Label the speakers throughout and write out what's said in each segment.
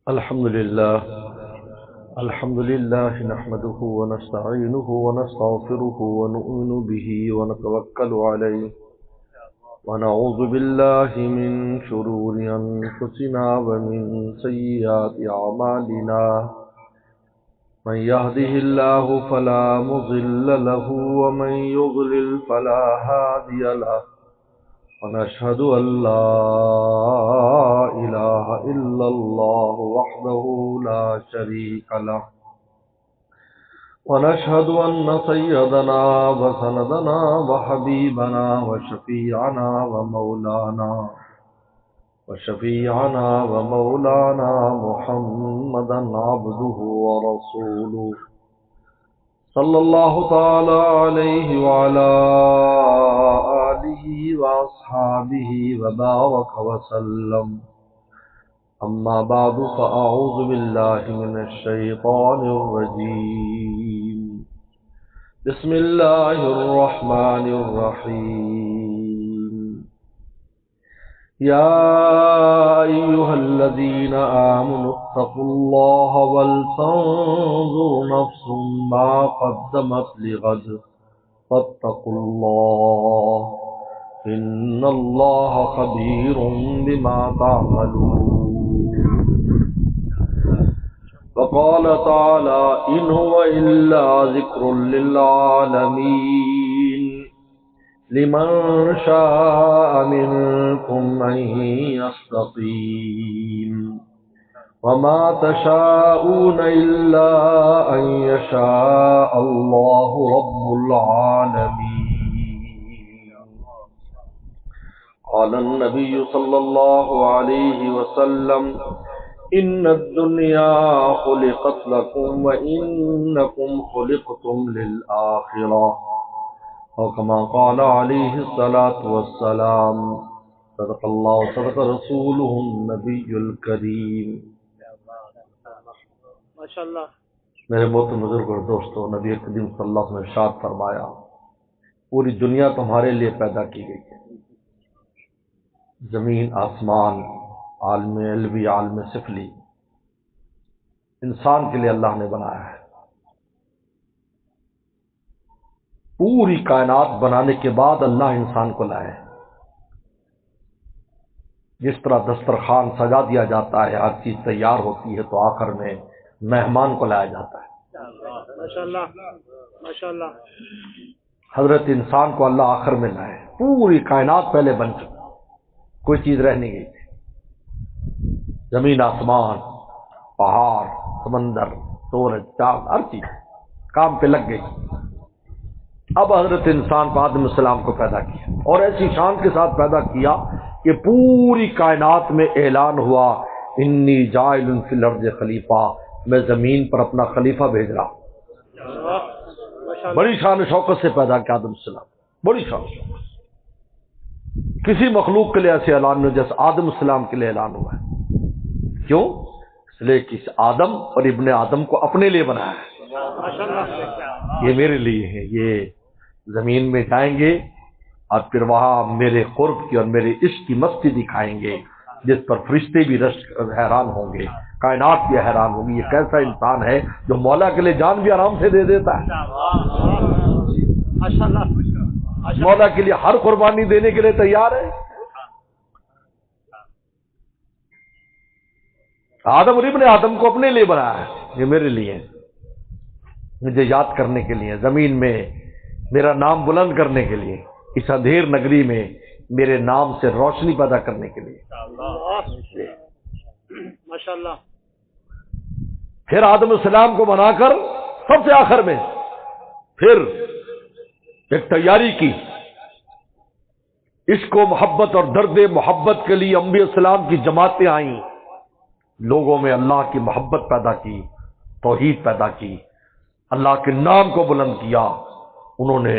Speaker 1: الحمد لله نحمده ونستعينه ونستغفره ونؤمن به ونتوكل عليه ونعوذ بالله من شرور أنفسنا ومن سيئات أعمالنا من يهده الله فلا مضل له ومن يضلل فلا هادي له ونشهد أن لا إله إلا الله وحده لا شريك له ونشهد أن سيدنا وسندنا وحبيبنا وشفيعنا ومولانا محمدا عبده ورسوله صلى الله تعالى عليه وعلى آله وأصحابه وبارك وسلم أما بعد فأعوذ بالله من الشيطان الرجيم بسم الله الرحمن الرحيم يا أيها الذين آمنوا اتقوا الله ولتنظر نفس ما قدمت لغد فاتقوا الله إن الله خبير بما تعملون وقال تعالى إن هو إلا ذكر للعالمين لمن شاء منكم أن يستقيم وما تشاءون إلا أن يشاء الله رب العالمين قال النبي صلى الله عليه وسلم إن الدنيا خلقت لكم وإنكم خلقتم للآخرة وكما قال عليه الصلاة والسلام صدق الله وصدق رسوله النبي الكريم.
Speaker 2: ماشاءاللہ.
Speaker 1: میرے محترم بزرگ اور دوستو، نبی کریم صلی اللہ علیہ وسلم نے ارشاد فرمایا پوری دنیا تمہارے لیے پیدا کی گئی ہے، زمین آسمان، عالم علوی عالم سفلی، انسان کے لیے اللہ نے بنایا ہے. پوری کائنات بنانے کے بعد اللہ انسان کو لائے. جس طرح دسترخوان سجا دیا جاتا ہے، ہر چیز تیار ہوتی ہے، تو آخر میں مہمان کو لایا جاتا ہے.
Speaker 2: ماشاءاللہ ماشاءاللہ.
Speaker 1: حضرت انسان کو اللہ آخر میں لائے. پوری کائنات پہلے بن چکی، کوئی چیز رہ نہیں گئی تھی. زمین آسمان، پہاڑ، سمندر، سورج، چاند، ہر چیز کام پہ لگ گئی. اب حضرت انسان کو آدم السلام کو پیدا کیا اور ایسی شان کے ساتھ پیدا کیا کہ پوری کائنات میں اعلان ہوا انی جاعل فی الارض خلیفہ، میں زمین پر اپنا خلیفہ بھیج رہا ہوں. بڑی شان و شوکت سے پیدا کیا آدم السلام، بڑی شان و شوکت. کسی مخلوق کے لیے ایسے اعلان نہیں جیسے آدم السلام کے لیے اعلان ہوا ہے. کیوں؟ اس لیے کہ آدم اور ابن آدم کو اپنے لیے بنایا ہے. یہ میرے لیے ہے. یہ زمین میں جائیں گے اور پھر وہاں میرے قرب کی اور میرے عشق کی مستی دکھائیں گے، جس پر فرشتے بھی حیران ہوں گے، کائنات بھی حیران ہوگی. یہ کیسا انسان ہے جو مولا کے لیے جان بھی آرام سے دے دیتا ہے. مولا کے لیے ہر قربانی دینے کے لیے تیار ہے. آدم اور ابن آدم کو اپنے لیے بنایا ہے. یہ میرے لیے، مجھے یاد کرنے کے لیے، زمین میں میرا نام بلند کرنے کے لیے، اس اندھیر نگری میں میرے نام سے روشنی پیدا کرنے کے لیے.
Speaker 2: ماشاءاللہ.
Speaker 1: پھر آدم السلام کو بنا کر سب سے آخر میں پھر ایک تیاری کی. عشق و محبت اور درد محبت کے لیے انبیاء السلام کی جماعتیں آئیں، لوگوں میں اللہ کی محبت پیدا کی، توحید پیدا کی، اللہ کے نام کو بلند کیا. انہوں نے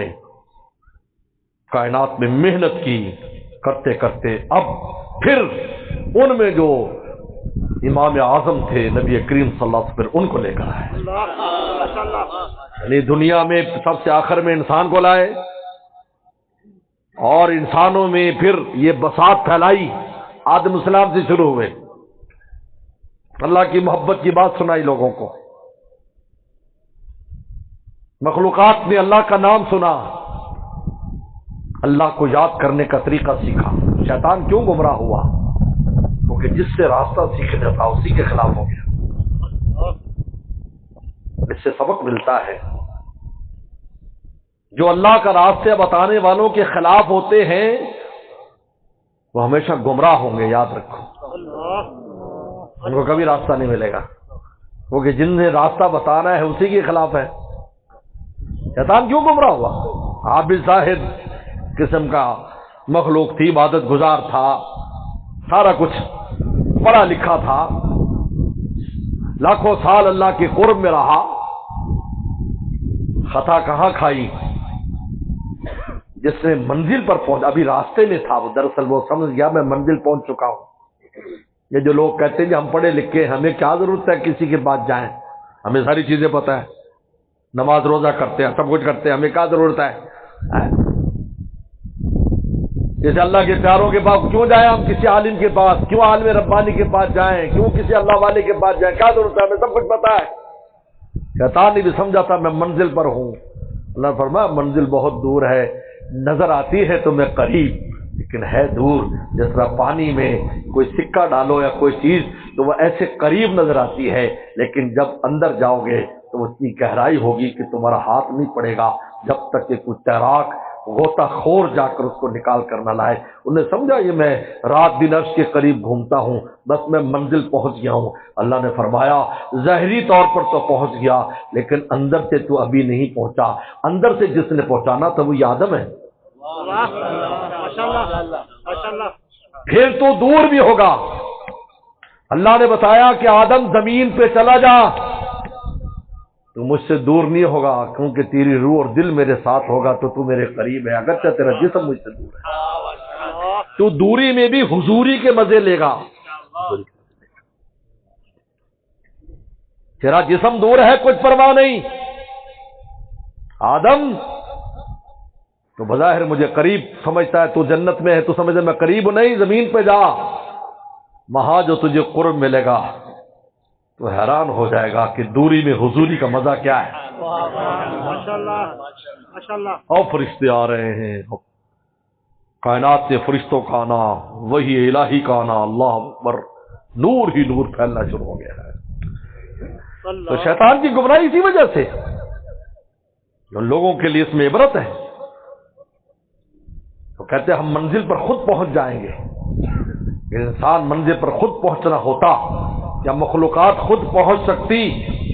Speaker 1: کائنات میں محنت کی، کرتے کرتے اب پھر ان میں جو امام اعظم تھے نبی کریم صلی اللہ علیہ وسلم ان کو لے کر آئے. یعنی دنیا میں سب سے آخر میں انسان کو لائے اور انسانوں میں پھر یہ بساط پھیلائی. آدم السلام سے شروع ہوئے اللہ کی محبت کی بات سنائی لوگوں کو، مخلوقات نے اللہ کا نام سنا، اللہ کو یاد کرنے کا طریقہ سیکھا۔ شیطان کیوں گمراہ ہوا؟ کیونکہ جس سے راستہ سیکھنا تھا اسی کے خلاف ہو گیا۔ اس سے سبق ملتا ہے جو اللہ کا راستہ بتانے والوں کے خلاف ہوتے ہیں وہ ہمیشہ گمراہ ہوں گے، یاد رکھو، ان کو کبھی راستہ نہیں ملے گا، کیونکہ جن نے راستہ بتانا ہے اسی کے خلاف ہے۔ شیطان کیوں گمراہ ہوا؟ عابد زاہد قسم کا مخلوق تھی، عبادت گزار تھا، سارا کچھ پڑھا لکھا تھا، لاکھوں سال اللہ کے قرب میں رہا، خطا کہاں کھائی؟ جس نے منزل پر پہنچ، ابھی راستے میں تھا وہ، دراصل وہ سمجھ گیا میں منزل پہنچ چکا ہوں۔ یہ جو لوگ کہتے ہیں کہ ہم پڑھے لکھے ہمیں کیا ضرورت ہے کسی کے پاس جائیں، ہمیں ساری چیزیں پتہ ہے، نماز روزہ کرتے ہیں، سب کچھ کرتے ہیں، ہمیں کیا ضرورت ہے؟ جیسے اللہ کے پیاروں کے پاس کیوں جائیں ہم؟ کسی عالم کے پاس کیوں؟ عالم ربانی کے پاس جائیں کیوں؟ کسی اللہ والے کے پاس جائیں؟ کیا ضرورت ہے؟ ہمیں سب کچھ پتہ ہے۔ شیطان نے بھی سمجھا تھا میں منزل پر ہوں۔ اللہ نے فرمایا منزل بہت دور ہے، نظر آتی ہے تمہیں قریب لیکن ہے دور۔ جس طرح پانی میں کوئی سکہ ڈالو یا کوئی چیز تو وہ ایسے قریب نظر آتی ہے، لیکن جب اندر جاؤ گے تو وہ اتنی گہرائی ہوگی کہ تمہارا ہاتھ نہیں پڑے گا جب تک کہ کوئی تیراک غوطہ خور جا کر اس کو نکال کر نہ لائے۔ انہوں نے سمجھا یہ میں رات دن عرش کے قریب گھومتا ہوں، بس میں منزل پہنچ گیا ہوں۔ اللہ نے فرمایا ظاہری طور پر تو پہنچ گیا لیکن اندر سے تو ابھی نہیں پہنچا۔ اندر سے جس نے پہنچانا تھا وہ یہ آدم ہے، پھر تو دور بھی ہوگا۔ اللہ نے بتایا کہ آدم زمین پہ چلا جا، تو مجھ سے دور نہیں ہوگا کیونکہ تیری روح اور دل میرے ساتھ ہوگا تو تو میرے قریب ہے، اگرچہ تیرا جسم مجھ سے دور ہے۔ تو دوری میں بھی حضوری کے مزے لے گا۔ تیرا جسم دور ہے کچھ پرواہ نہیں، آدم تو بظاہر مجھے قریب سمجھتا ہے، تو جنت میں ہے تو سمجھے میں قریب نہیں، زمین پہ جا، وہاں جو تجھے قرب ملے گا تو حیران ہو جائے گا کہ دوری میں حضوری کا مزہ کیا ہے۔ اور فرشتے آ رہے ہیں، کائنات سے فرشتوں کا آنا، وہی الہی کا آنا، اللہ اکبر، نور ہی نور پھیلنا شروع ہو گیا ہے۔ تو شیطان کی گمراہی اسی وجہ سے، ان لوگوں کے لیے اس میں عبرت ہے۔ تو کہتے ہیں ہم منزل پر خود پہنچ جائیں گے۔ انسان منزل پر خود پہنچنا ہوتا یا مخلوقات خود پہنچ سکتی،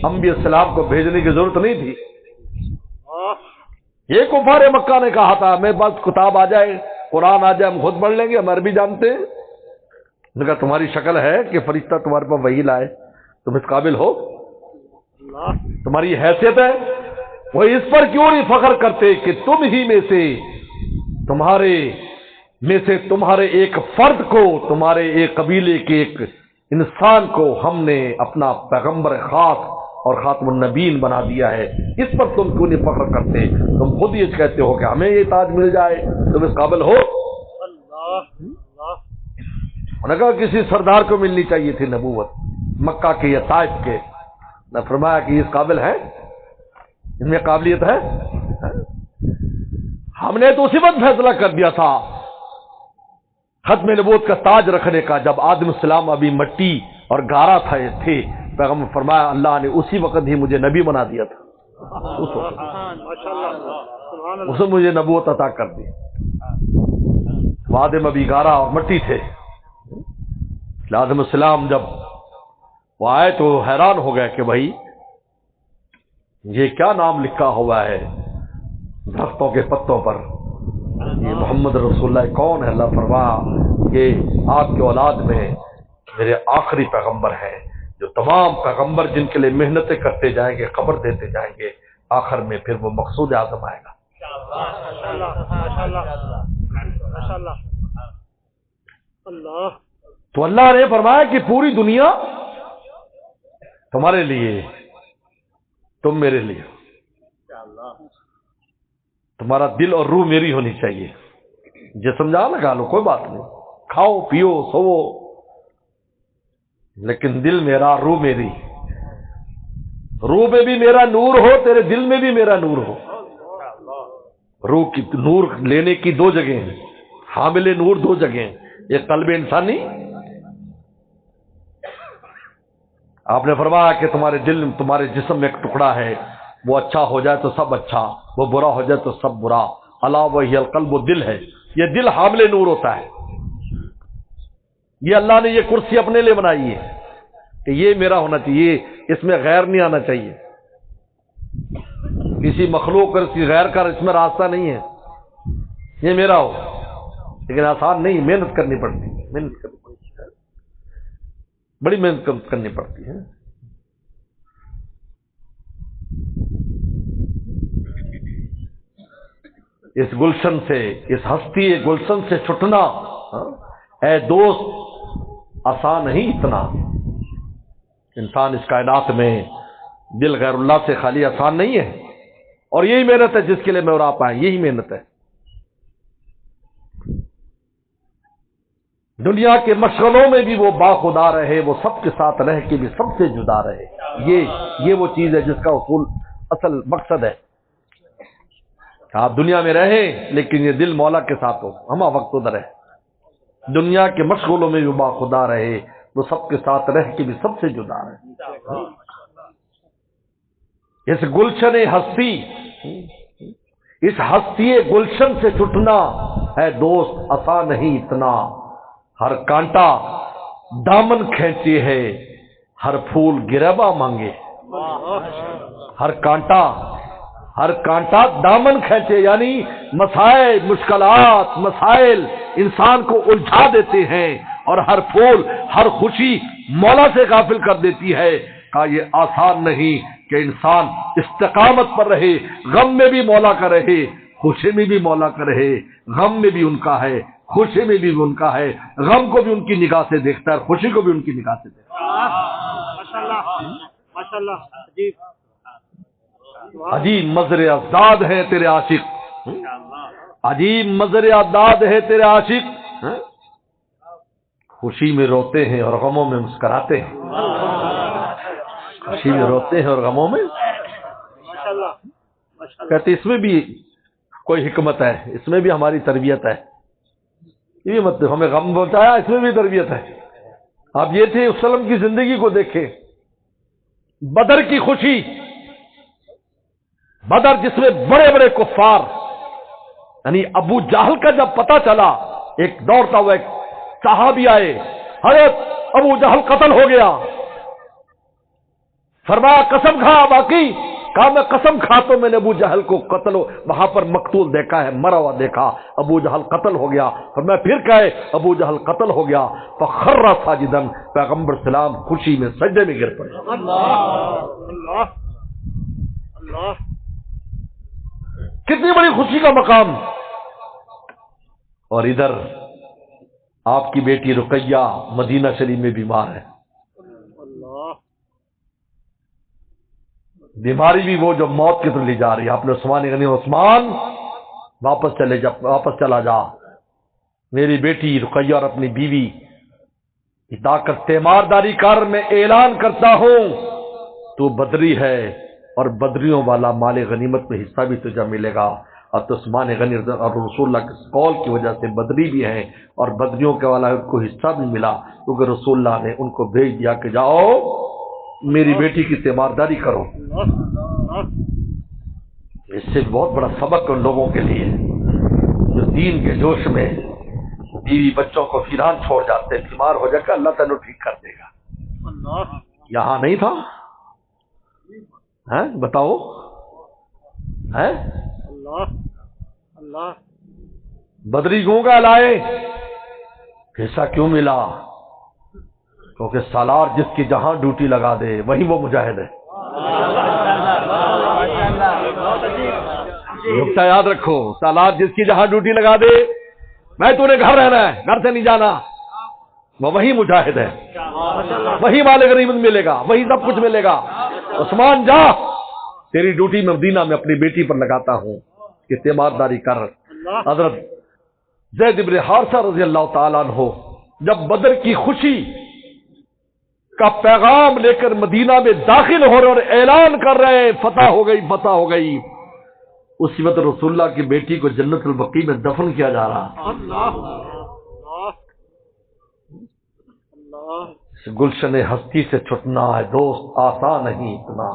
Speaker 1: انبیاء السلام کو بھیجنے کی ضرورت نہیں تھی۔ یہ کفار مکہ نے کہا تھا میں بس کتاب آ جائے، قرآن آ جائے، ہم خود پڑھ لیں گے، ہم عربی جانتے ہیں۔ نے کہا تمہاری شکل ہے کہ فرشتہ تمہارے پاس وحی لائے، تم اس قابل ہو؟ تمہاری حیثیت ہے؟ وہ اس پر کیوں نہیں فخر کرتے کہ تم ہی میں سے تمہارے ایک فرد کو، تمہارے ایک قبیلے کے ایک انسان کو ہم نے اپنا پیغمبر خاص اور خاتم النبیین بنا دیا ہے، اس پر تم کیوں نہیں فخر کرتے؟ تم خود یہ کہتے ہو کہ ہمیں یہ تاج مل جائے، تم اس قابل ہو؟ انہوں نے کہا کسی سردار کو ملنی چاہیے تھی نبوت، مکہ کے یا طائف کے۔ نے فرمایا کہ اس قابل ہے، ان میں قابلیت ہے؟ ہم نے تو اسی وقت فیصلہ کر دیا تھا ختم نبوت کا تاج رکھنے کا جب آدم السلام ابھی مٹی اور گارا تھے، پیغمبر فرمایا اللہ نے اسی وقت ہی مجھے نبی بنا دیا تھا، اس وقت اس نے مجھے نبوت عطا کر دی۔ آدم ابھی گارا اور مٹی تھے، آدم السلام جب وہ آئے تو حیران ہو گئے کہ بھائی یہ کیا نام لکھا ہوا ہے درختوں کے پتوں پر، یہ محمد رسول اللہ کون ہے؟ اللہ فرمایا یہ آپ کے اولاد میں میرے آخری پیغمبر ہیں، جو تمام پیغمبر جن کے لیے محنتیں کرتے جائیں گے، خبر دیتے جائیں گے، آخر میں پھر وہ مقصود اعظم آئے گا۔ تو اللہ نے فرمایا کہ پوری دنیا تمہارے لیے، تم میرے لیے، تمہارا دل اور روح میری ہونی چاہیے، جسم جہاں لگا لو کوئی بات نہیں، کھاؤ پیو سو، لیکن دل میرا، روح میری، روح میں بھی میرا نور ہو، تیرے دل میں بھی میرا نور ہو۔ روح کی نور لینے کی دو جگہیں ہیں، حامل نور دو جگہیں ہیں، ایک قلب انسانی۔ آپ نے فرمایا کہ تمہارے دل، تمہارے جسم میں ایک ٹکڑا ہے، وہ اچھا ہو جائے تو سب اچھا، وہ برا ہو جائے تو سب برا۔ الا وہی القلب، وہ دل ہے، یہ دل حامل نور ہوتا ہے۔ یہ اللہ نے یہ کرسی اپنے لیے بنائی ہے کہ یہ میرا ہونا چاہیے، اس میں غیر نہیں آنا چاہیے، کسی مخلوق اور کسی غیر کا اس میں راستہ نہیں ہے، یہ میرا ہو۔ لیکن آسان نہیں، محنت کرنی پڑتی ہے، محنت کرنی پڑتی ہے، بڑی محنت کرنی پڑتی ہے۔ اس گلشن سے، اس ہستی گلشن سے چھٹنا اے دوست آسان نہیں اتنا۔ انسان اس کائنات میں دل غیر اللہ سے خالی آسان نہیں ہے، اور یہی محنت ہے جس کے لیے میں اور آپ آئے، یہی محنت ہے۔ دنیا کے مشغلوں میں بھی وہ باخدا رہے، وہ سب کے ساتھ رہ کے بھی سب سے جدا رہے۔ یہ وہ چیز ہے جس کا اصول، اصل مقصد ہے۔ آپ دنیا میں رہیں لیکن یہ دل مولا کے ساتھ ہو، ہما وقت ادھر ہے۔ دنیا کے مشغلوں میں بھی باخدا رہے، وہ سب کے ساتھ رہ کے بھی سب سے جدا رہے۔ اس گلشن ہستی، اس ہستی گلشن سے چھٹنا ہے دوست آسان نہیں اتنا۔ ہر کانٹا دامن کھینچے ہے، ہر پھول گریباں مانگے۔ ہر کانٹا دامن کھینچے، یعنی مسائل، مشکلات، مسائل انسان کو الجھا دیتے ہیں، اور ہر پھول، ہر خوشی مولا سے غافل کر دیتی ہے۔ کہ یہ آسان نہیں کہ انسان استقامت پر رہے، غم میں بھی مولا کا رہے، خوشی میں بھی مولا کا رہے۔ غم میں بھی ان کا ہے، خوشی میں بھی ان کا ہے، غم کو بھی ان کی نگاہ سے دیکھتا ہے، خوشی کو بھی ان کی نگاہ سے دیکھتا
Speaker 2: ماشاءاللہ،
Speaker 1: عجیب مظہر اعداد ہے تیرے عاشق، عجیب مظہر اعداد ہے تیرے عاشق، خوشی میں روتے ہیں اور غموں میں مسکراتے ہیں، خوشی میں روتے ہیں اور غموں میں۔ کہتے اس میں بھی کوئی حکمت ہے، اس میں بھی ہماری تربیت ہے، یہ مطلب ہمیں غم پہنچایا، اس میں بھی تربیت ہے۔ آپ یہ تھے وسلم کی زندگی کو دیکھیں، بدر کی خوشی، بدر جس میں بڑے بڑے کفار، یعنی ابو جہل کا جب پتہ چلا، ایک دوڑتا ہوا ایک صحابی آئے، حضرت ابو جہل قتل ہو گیا۔ فرمایا قسم کھا باقی؟ کہا میں قسم کھاتا ہوں، میں نے ابو جہل کو قتل وہاں پر مقتول دیکھا ہے، مرا ہوا دیکھا، ابو جہل قتل ہو گیا۔ فرمایا پھر کہے ابو جہل قتل ہو گیا، فخر ساجدا، پیغمبر سلام خوشی میں سجدے میں گر پڑے۔ کتنی بڑی خوشی کا مقام۔ اور ادھر آپ کی بیٹی رقیہ مدینہ شریف میں بیمار ہے، بیماری بھی وہ جو موت کی طرف لے جا رہی ہے۔ آپ نے عثمان غنی، عثمان واپس چلا جا، میری بیٹی رقیہ اور اپنی بیوی ادا کر تیمارداری کر، میں اعلان کرتا ہوں تو بدری ہے، اور بدریوں والا مال غنیمت میں حصہ بھی تجھے ملے گا۔ اب تو عثمان غنی اور رسول اللہ کے قول کی وجہ سے بدری بھی ہیں، اور بدریوں کے والا ان کو حصہ بھی ملا، کیونکہ رسول اللہ نے ان کو بھیج دیا کہ جاؤ میری بیٹی کی تیمارداری کرو۔ اس سے بہت بڑا سبق ان لوگوں کے لیے جو دین کے جوش میں بیوی بچوں کو ویران چھوڑ جاتے، بیمار ہو جائے گا اللہ تعالیٰ ٹھیک کر دے گا۔ یہاں نہیں تھا؟ بتاؤ، بدری گونگا لائے، حصہ کیوں ملا؟ کیونکہ سالار جس کی جہاں ڈیوٹی لگا دے وہی وہ مجاہد ہے۔ نقطہ یاد رکھو، سالار جس کی جہاں ڈیوٹی لگا دے، میں تو نے گھر رہنا ہے، گھر سے نہیں جانا، وہ وہی مجاہد ہے، وہی مال غنیمت ملے گا، وہی سب کچھ ملے گا۔ عثمان جا، تیری ڈیوٹی میں مدینہ میں اپنی بیٹی پر لگاتا ہوں کہ تیمارداری کر۔ حضرت زید بن حارثہ رضی اللہ تعالیٰ عنہ جب بدر کی خوشی کا پیغام لے کر مدینہ میں داخل ہو رہے اور اعلان کر رہے ہیں فتح ہو گئی فتح ہو گئی، اسی وقت رسول اللہ کی بیٹی کو جنت البقیع میں دفن کیا جا رہا۔ اس گلشن ہستی سے چھٹنا ہے دوست آسان نہیں اتنا،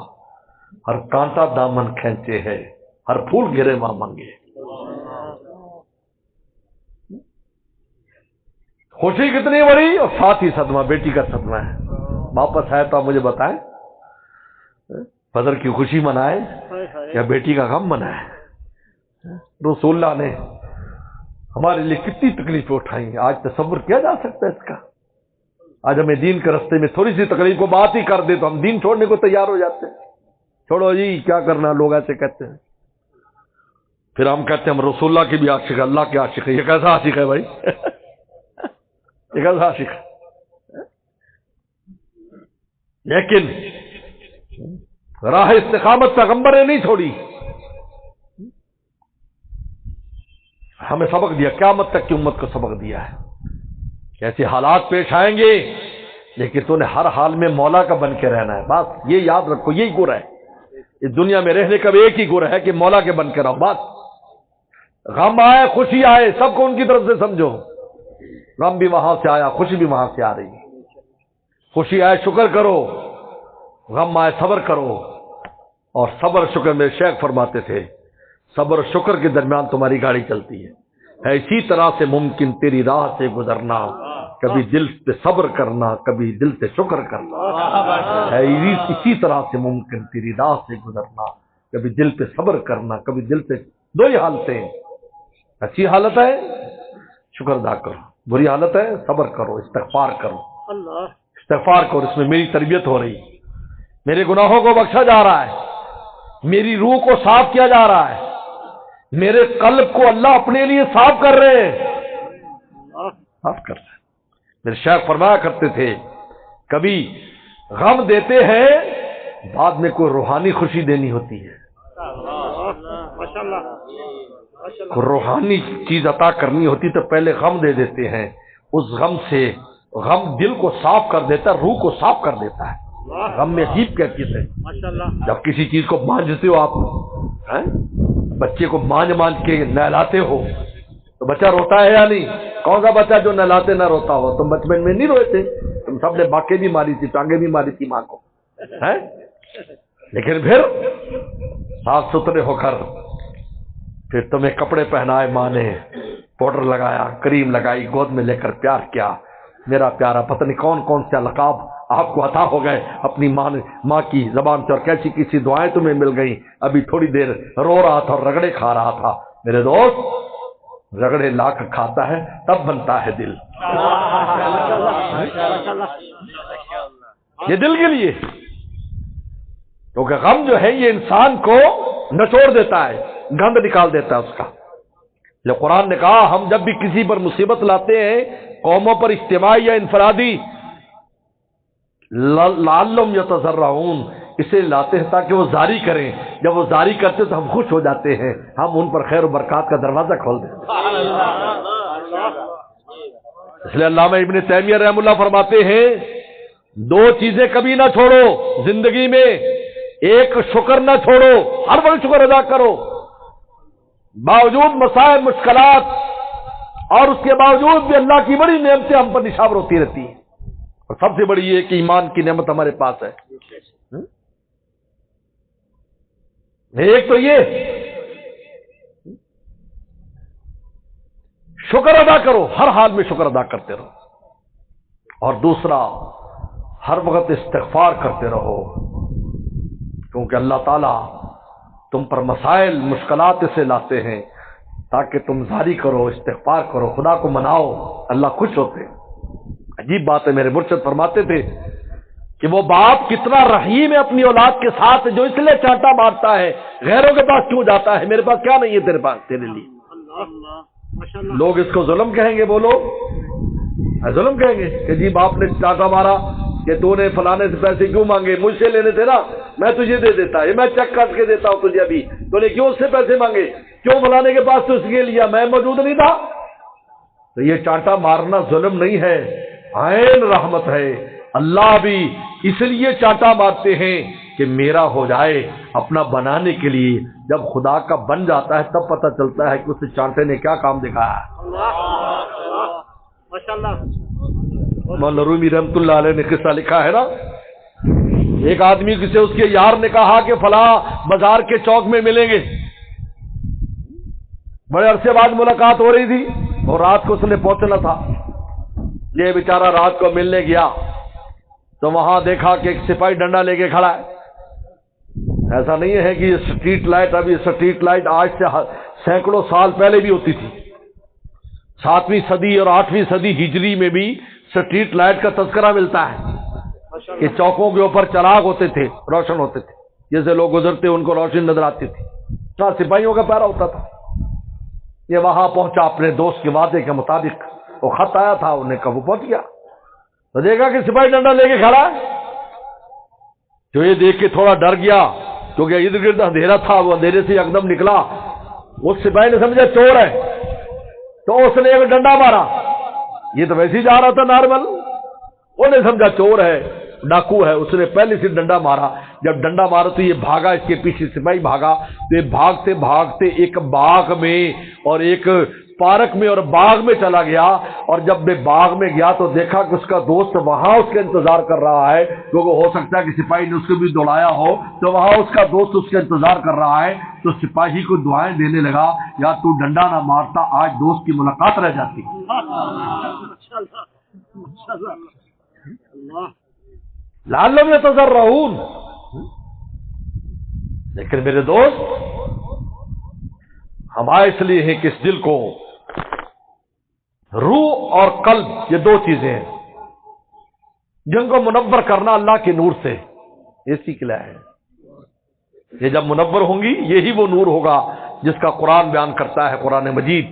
Speaker 1: ہر کانٹا دامن کھینچے ہے، ہر پھول گرے ماں منگے۔ خوشی کتنی بڑی اور ساتھ ہی صدمہ، بیٹی کا صدمہ ہے۔ واپس آئے تو آپ مجھے بتائیں بدر کی خوشی منائے یا بیٹی کا غم منائے؟ رسول اللہ نے ہمارے لیے کتنی تکلیفیں اٹھائی ہیں، آج تصور کیا جا سکتا ہے اس کا؟ آج ہمیں دین کے راستے میں تھوڑی سی تکلیف کو بات ہی کر دے تو ہم دین چھوڑنے کو تیار ہو جاتے ہیں، چھوڑو جی کیا کرنا، لوگ ایسے کہتے ہیں۔ پھر ہم کہتے ہیں ہم رسول اللہ کی بھی عاشق ہے، اللہ کے عاشق ہے۔ یہ کیسا عاشق ہے بھائی؟ یہ کیسا عاشق ہے؟ لیکن راہ استقامت پیغمبر نے نہیں چھوڑی، ہمیں سبق دیا، قیامت تک کی امت کو سبق دیا ہے کہ ایسے حالات پیش آئیں گے لیکن تو نے ہر حال میں مولا کا بن کے رہنا ہے۔ بات یہ یاد رکھو، یہی گر ہے اس دنیا میں رہنے کا، ایک ہی گر ہے کہ مولا کے بن کے رہو۔ بات غم آئے خوشی آئے سب کو ان کی طرف سے سمجھو، غم بھی وہاں سے آیا خوشی بھی وہاں سے آ رہی ہے، خوشی آئے شکر کرو، غم آئے صبر کرو، اور صبر شکر میں شیخ فرماتے تھے صبر اور شکر کے درمیان تمہاری گاڑی چلتی ہے اسی طرح سے ممکن تیری راہ سے گزرنا، کبھی دل سے صبر کرنا کبھی دل سے شکر کرنا، اسی طرح سے ممکن تیری راہ سے گزرنا، کبھی دل پہ صبر کرنا کبھی دل سے۔ دو ہی حالتیں ہیں، اچھی حالت ہے شکر ادا کرو، بری حالت ہے صبر کرو، استغفار کرو، استغفار کرو۔ اس میں میری تربیت ہو رہی، میرے گناہوں کو بخشا جا رہا ہے، میری روح کو صاف کیا جا رہا ہے، میرے قلب کو اللہ اپنے لیے صاف کر رہے ہیں، صاف کر رہے ہیں۔ میرے شیخ فرمایا کرتے تھے کبھی غم دیتے ہیں بعد میں کوئی روحانی خوشی دینی ہوتی ہے، کوئی روحانی چیز عطا کرنی ہوتی تو پہلے غم دے دیتے ہیں، اس غم سے غم دل کو صاف کر دیتا ہے، روح کو صاف کر دیتا ہے۔ غم میں عجیب کیفیت ہے، جب کسی چیز کو مانجتے ہو آپ، بچے کو مانج کے نہلاتے ہو تو بچہ روتا ہے یا نہیں؟ کون سا بچہ جو نہلاتے نہ روتا ہو؟ تم بچپن میں نہیں روئے تھے؟ تم سب نے باکیں بھی ماری تھی، ٹانگیں بھی ماری تھی ماں کو، لیکن پھر صاف ستھرے ہو کر پھر تمہیں کپڑے پہنائے ماں نے، پاؤڈر لگایا، کریم لگائی، گود میں لے کر پیار کیا، میرا پیارا، پتہ نہیں کون کون سے القاب آپ کو عطا ہو گئے اپنی ماں کی زبان سے، اور کیسی کسی دعائیں تمہیں مل گئیں۔ ابھی تھوڑی دیر رو رہا تھا اور رگڑے کھا رہا تھا، میرے دوست رگڑے لا کر کھاتا ہے تب بنتا ہے دل، یہ دل کے لیے، کیونکہ غم جو ہے یہ انسان کو نچوڑ دیتا ہے، گند نکال دیتا ہے اس کا۔ جو قرآن نے کہا ہم جب بھی کسی پر مصیبت لاتے ہیں، قوموں پر اجتماعی یا انفرادی، لعلہم یتضرعون، اسے لاتے ہیں تاکہ وہ زاری کریں، جب وہ زاری کرتے تو ہم خوش ہو جاتے ہیں، ہم ان پر خیر و برکات کا دروازہ کھول دیتے ہیں۔ اس لیے علامہ ابن تیمیہ رحمہ اللہ فرماتے ہیں دو چیزیں کبھی نہ چھوڑو زندگی میں، ایک شکر نہ چھوڑو، ہر وقت شکر ادا کرو، باوجود مسائل مشکلات، اور اس کے باوجود بھی اللہ کی بڑی نعمتیں ہم پر نشاور ہوتی رہتی ہیں، اور سب سے بڑی یہ کہ ایمان کی نعمت ہمارے پاس ہے۔ ایک تو یہ شکر ادا کرو، ہر حال میں شکر ادا کرتے رہو، اور دوسرا ہر وقت استغفار کرتے رہو، کیونکہ اللہ تعالیٰ تم پر مسائل مشکلات سے لاتے ہیں تاکہ تم زاری کرو، استغفار کرو، خدا کو مناؤ، اللہ خوش ہوتے ہیں۔ عجیب بات ہے، میرے مرشد فرماتے تھے کہ وہ باپ کتنا رحیم ہے اپنی اولاد کے ساتھ، جو اس لیے چانٹا مارتا ہے، غیروں کے پاس کیوں جاتا ہے، میرے پاس کیا نہیں ہے تیرے پاس تیرے لیے؟ لوگ اس کو ظلم کہیں گے، بولو ظلم کہیں گے کہ جی باپ نے چانٹا مارا کہ تو نے فلانے سے پیسے کیوں مانگے، مجھ سے لینے تھے نا، میں تجھے دے دیتا، یہ میں چیک کاٹ کے دیتا ہوں تجھے، ابھی تو نے کیوں اس سے پیسے مانگے، کیوں فلانے کے پاس تو اس کے لیا، میں موجود نہیں تھا؟ تو یہ چانٹا مارنا ظلم نہیں ہے، عین رحمت ہے، اللہ بھی اس لیے چانٹا مارتے ہیں کہ میرا ہو جائے، اپنا بنانے کے لیے۔ جب خدا کا بن جاتا ہے تب پتہ چلتا ہے کہ اس چانٹے نے کیا کام دکھایا ہے۔
Speaker 2: ماشاء اللہ۔
Speaker 1: مولانا رومی رحمۃ اللہ علیہ نے قصہ لکھا ہے نا، ایک آدمی سے اس کے یار نے کہا کہ فلاں بازار کے چوک میں ملیں گے۔ بڑے عرصے بعد ملاقات ہو رہی تھی اور رات کو اس نے پہنچنا تھا۔ یہ بیچارہ رات کو ملنے گیا تو وہاں دیکھا کہ ایک سپاہی ڈنڈا لے کے کھڑا ہے۔ ایسا نہیں ہے کہ یہ سٹریٹ لائٹ، ابھی سٹریٹ لائٹ آج سے سینکڑوں سال پہلے بھی ہوتی تھی۔ 7ویں صدی اور 8ویں صدی ہجری میں بھی سٹریٹ لائٹ کا تذکرہ ملتا ہے کہ چوکوں کے اوپر چراغ ہوتے تھے، روشن ہوتے تھے، جیسے لوگ گزرتے ان کو روشن نظر آتی تھی۔ سپاہیوں کا پہرا ہوتا تھا۔ یہ وہاں پہنچا اپنے دوست کے وعدے کے مطابق، وہ خط آیا تھا، انہیں کب پہنچ گیا تو دیکھا کہ سپاہی ڈنڈا لے کے کھڑا ہے۔ جو یہ دیکھ کے تھوڑا ڈر گیا کیونکہ ارد گرد اندھیرا تھا، وہ اندھیرے سے ایک دم نکلا۔ اس سپاہی نے سمجھا چور ہے تو اس نے ایک ڈنڈا مارا۔ یہ تو ویسے ہی جا رہا تھا نارمل، وہ نے سمجھا چور ہے، ڈاکو ہے، اس نے پہلے سے ڈنڈا مارا۔ جب ڈنڈا مارا تو یہ بھاگا، اس کے پیچھے سپاہی بھاگا تو یہ بھاگتے بھاگتے ایک باغ میں اور ایک پارک میں اور باغ میں چلا گیا۔ اور جب میں باغ میں گیا تو دیکھا کہ اس کا دوست وہاں اس کا انتظار کر رہا ہے، کیونکہ ہو سکتا ہے کہ سپاہی نے اس کو بھی دوڑایا ہو، تو وہاں اس کا دوست اس کا انتظار کر رہا ہے۔ تو سپاہی کو دعائیں دینے لگا، یا تو ڈنڈا نہ مارتا آج دوست کی ملاقات رہ جاتی۔ لعلہم یتضرعون۔ لیکن میرے دوست، ہمارے اس لیے ہے کہ اس دل کو، روح اور قلب یہ دو چیزیں ہیں جن کو منور کرنا اللہ کے نور سے، اسی کے لیے ہے۔ یہ جب منور ہوں گی یہی وہ نور ہوگا جس کا قرآن بیان کرتا ہے، قرآن مجید۔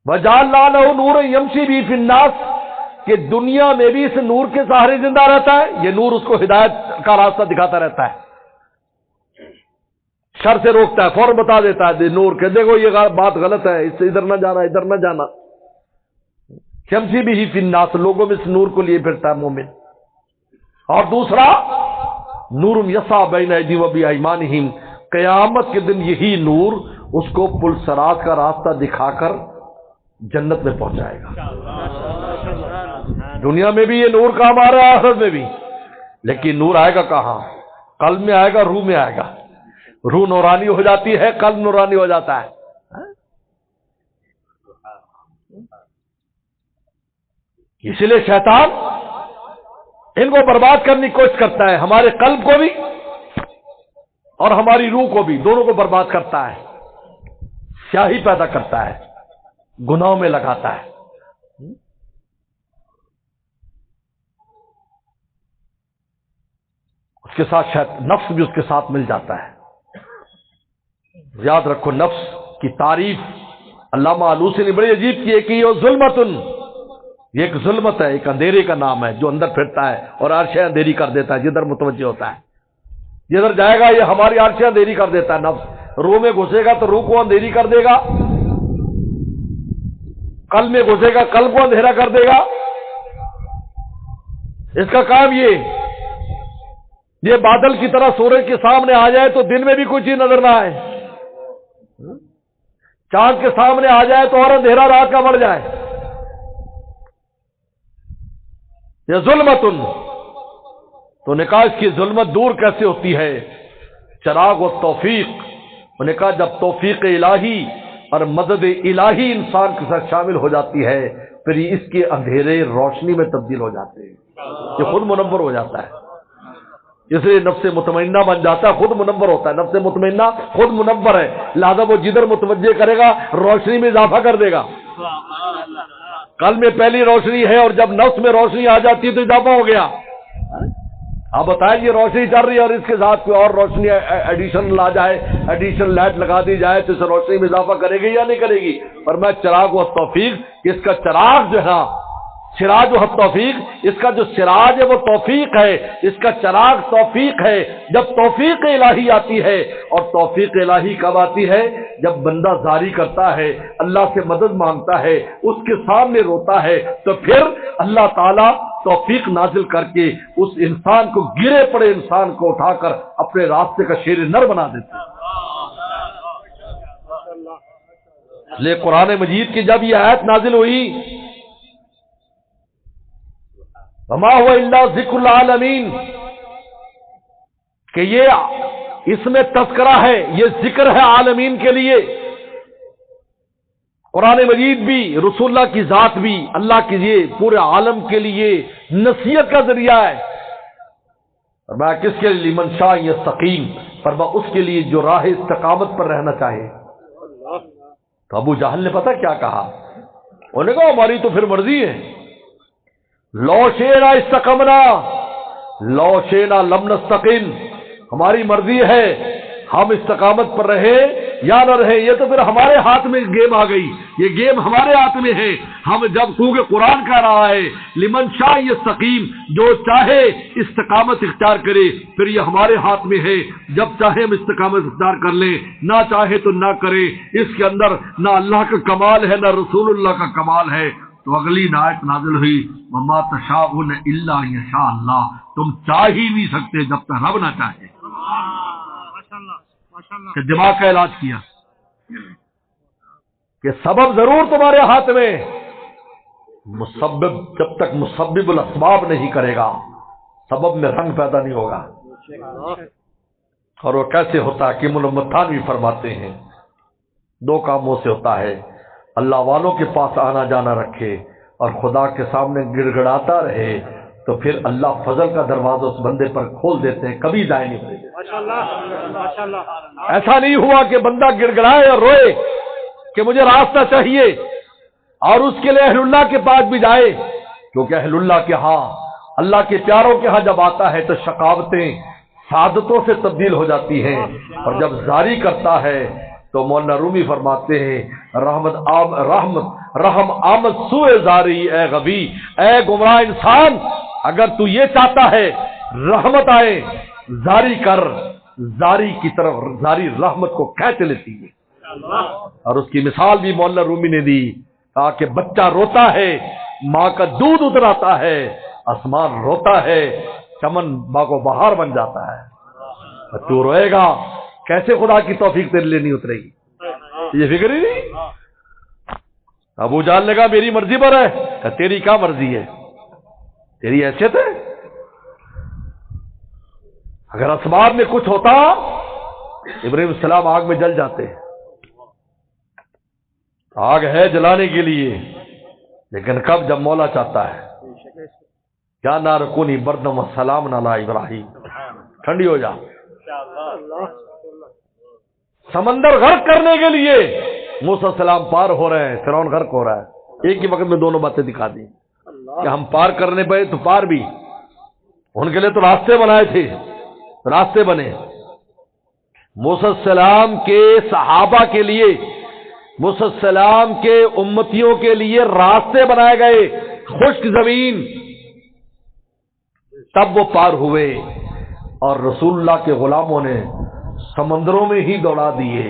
Speaker 1: وَجَعَلْنَا لَهُ نُورًا يَمْشِي بِهِ فِي النَّاسِ، کہ دنیا میں بھی اس نور کے سہارے زندہ رہتا ہے۔ یہ نور اس کو ہدایت کا راستہ دکھاتا رہتا ہے، شر سے روکتا ہے، فوراً بتا دیتا ہے نور کہ دیکھو یہ بات غلط ہے، اس سے ادھر نہ جانا، ادھر نہ جانا۔ شمسی بھی فی الناس، لوگوں میں اس نور کو لیے پھرتا ہے مومن۔ اور دوسرا نور یسعی بین ایدیہم و بایمانہم، قیامت کے دن یہی نور اس کو پل صراط کا راستہ دکھا کر جنت میں پہنچائے گا۔ دنیا میں بھی یہ نور کام آ رہا ہے، آخرت میں بھی، لیکن نور آئے گا کہاں؟ قلب میں آئے گا، روح میں آئے گا۔ روح نورانی ہو جاتی ہے، قلب نورانی ہو جاتا ہے۔ اسی لیے شیطان ان کو برباد کرنے کی کوشش کرتا ہے، ہمارے قلب کو بھی اور ہماری روح کو بھی، دونوں کو برباد کرتا ہے، سیاہی پیدا کرتا ہے، گناہوں میں لگاتا ہے۔ اس کے ساتھ شاید نفس بھی اس کے ساتھ مل جاتا ہے۔ یاد رکھو، نفس کی تعریف علامہ آلوسی نے بڑی عجیب کی ہے کہ یہ ظلمتن، یہ ایک ظلمت ہے، ایک اندھیرے کا نام ہے جو اندر پھرتا ہے اور عرشیں اندھیری کر دیتا ہے جدھر متوجہ ہوتا ہے۔ جدھر جائے گا یہ ہماری عرشیں اندھیری کر دیتا ہے۔ نفس روح میں گھسے گا تو روح کو اندھیری کر دے گا، قلب میں گھسے گا قلب کو اندھیرا کر دے گا۔ اس کا کام یہ بادل کی طرح سورج کے سامنے آ جائے تو دن میں بھی کوئی چیز نظر نہ آئے، چاند کے سامنے آ جائے تو اور اندھیرا رات کا بڑھ جائے۔ یہ ظلمتن، تو نے کہا اس کی ظلمت دور کیسے ہوتی ہے؟ چراغ و توفیق، انہوں نے کہا جب توفیق الہی اور مدد الہی انسان کے ساتھ شامل ہو جاتی ہے پھر اس کے اندھیرے روشنی میں تبدیل ہو جاتے ہیں، یہ خود منور ہو جاتا ہے۔ اس لیے نفس مطمئنہ بن جاتا ہے، خود منور ہوتا ہے۔ نفس مطمئنہ خود منور ہے، لہذا وہ جدھر متوجہ کرے گا روشنی میں اضافہ کر دے گا۔ قلب میں پہلی روشنی ہے اور جب نفس میں روشنی آ جاتی ہے تو اضافہ ہو گیا۔ آپ بتائیں یہ روشنی چل رہی ہے اور اس کے ساتھ کوئی اور روشنی ایڈیشن لا جائے، ایڈیشنل لائٹ لگا دی جائے تو اس روشنی میں اضافہ کرے گی یا نہیں کرے گی؟ اور میں چراغ و توفیق، اس کا چراغ جو ہے نا، سراج و توفیق، اس کا جو سراج ہے وہ توفیق ہے، اس کا چراغ توفیق ہے۔ جب توفیق الہی آتی ہے، اور توفیق الہی کب آتی ہے؟ جب بندہ زاری کرتا ہے، اللہ سے مدد مانگتا ہے، اس کے سامنے روتا ہے، تو پھر اللہ تعالیٰ توفیق نازل کر کے اس انسان کو، گرے پڑے انسان کو اٹھا کر اپنے راستے کا شیر نر بنا دیتے ہیں۔ اس لیے قرآن مجید کی جب یہ آیت نازل ہوئی وما هو الا ذکر العالمین، کہ یہ اس میں تذکرہ ہے، یہ ذکر ہے عالمین کے لیے۔ قرآن مجید بھی، رسول اللہ کی ذات بھی اللہ کے لیے، پورے عالم کے لیے نصیحت کا ذریعہ ہے۔ فرمایا کس کے لیے؟ لمن شاء یستقیم، فرمایا اس کے لیے جو راہ استقامت پر رہنا چاہے۔ تو ابو جہل نے پتہ کیا کہا؟ انہوں نے کہا ہماری تو پھر مرضی ہے، لو شئنا استقمنا لو شئنا لم نستقم، ہماری مرضی ہے ہم استقامت پر رہے یا نہ رہے، یہ تو پھر ہمارے ہاتھ میں گیم آ گئی، یہ گیم ہمارے ہاتھ میں ہے۔ ہم جب کیونکہ قرآن کہہ رہا ہے لمن شاء یستقیم، جو چاہے استقامت اختیار کرے، پھر یہ ہمارے ہاتھ میں ہے، جب چاہے ہم استقامت اختیار کر لیں، نہ چاہے تو نہ کرے۔ اس کے اندر نہ اللہ کا کمال ہے نہ رسول اللہ کا کمال ہے۔ تو اگلی آیت نازل ہوئی وما تشاءون الا ان یشاء اللہ، تم چاہ ہی نہیں سکتے جب تک رب نہ چاہے۔ کہ دماغ کا علاج کیا کہ سبب ضرور تمہارے ہاتھ میں، مسبب جب تک مسبب الاسباب نہیں کرے گا سبب میں رنگ پیدا نہیں ہوگا۔ اور وہ کیسے ہوتا ہے کہ ملمتانوی فرماتے ہیں دو کاموں سے ہوتا ہے، اللہ والوں کے پاس آنا جانا رکھے اور خدا کے سامنے گڑ گڑاتا رہے، تو پھر اللہ فضل کا دروازہ اس بندے پر کھول دیتے ہیں، کبھی ضائع نہیں ہوتے۔ ایسا نہیں ہوا کہ بندہ گڑ گڑائے اور روئے کہ مجھے راستہ چاہیے اور اس کے لیے اہل اللہ کے پاس بھی جائے، کیونکہ اہل اللہ کے ہاں، اللہ کے پیاروں کے ہاں جب آتا ہے تو شقاوتیں سعادتوں سے تبدیل ہو جاتی ہیں، اور جب زاری کرتا ہے تو مولانا رومی فرماتے ہیں رحم آمد سوئے زاری اے غبی، اے گمراہ انسان، اگر تو یہ چاہتا ہے رحمت آئے، زاری کر، زاری کی طرف، زاری رحمت کو کھینچ لیتی ہے۔ اور اس کی مثال بھی مولانا رومی نے دی، کہا کہ بچہ روتا ہے، ماں کا دودھ اتراتا ہے، آسمان روتا ہے، چمن باغ و بہار بن جاتا ہے۔ تو روئے گا کیسے؟ خدا کی توفیق تیرے لیے نہیں اترے گی، یہ فکر ہی نہیں۔ ابو جہل نے کہا میری مرضی پر ہے، کہ تیری کیا مرضی ہے؟ تیری حیثیت ہے؟ اگر اسباب میں کچھ ہوتا ابراہیم السلام آگ میں جل جاتے، آگ ہے جلانے کے لیے، لیکن کب؟ جب مولا چاہتا ہے۔ یا نار کونی بردم وسلام علی ابراہیم، ٹھنڈی ہو جا۔ سمندر غرق کرنے کے لیے موسیٰ السلام پار ہو رہے ہیں، فرعون غرق ہو رہا ہے، ایک ہی وقت میں دونوں باتیں دکھا دی کہ ہم پار کرنے پہ تو پار بھی، ان کے لیے تو راستے بنائے تھے، راستے بنے۔ موسیٰ السلام کے صحابہ کے لیے، موسیٰ السلام کے امتیوں کے لیے راستے بنائے گئے، خشک زمین، تب وہ پار ہوئے، اور رسول اللہ کے غلاموں نے سمندروں میں ہی دوڑا دیے،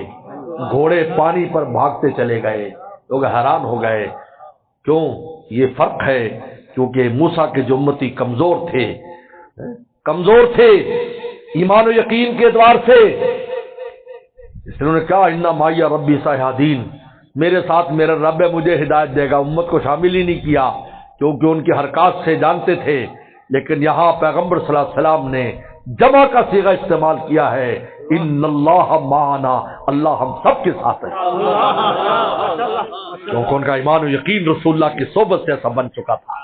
Speaker 1: گھوڑے پانی پر بھاگتے چلے گئے، لوگ حیران ہو گئے۔ کیوں؟ یہ فرق ہے کیونکہ موسیٰ کے جو امتی کمزور تھے ایمان و یقین کے اعتبار سے، اس نے کہا انا معی ربی سیہدین، میرے ساتھ میرا رب ہے، مجھے ہدایت دے گا۔ امت کو شامل ہی نہیں کیا کیونکہ ان کی حرکات سے جانتے تھے، لیکن یہاں پیغمبر صلی اللہ علیہ وسلم نے جمع کا صیغہ استعمال کیا ہے، ان اللہ معنا، اللہ ہم سب کے ساتھ ہے، کیونکہ ان کا ایمان و یقین رسول اللہ کی صحبت سے ایسا بن چکا تھا،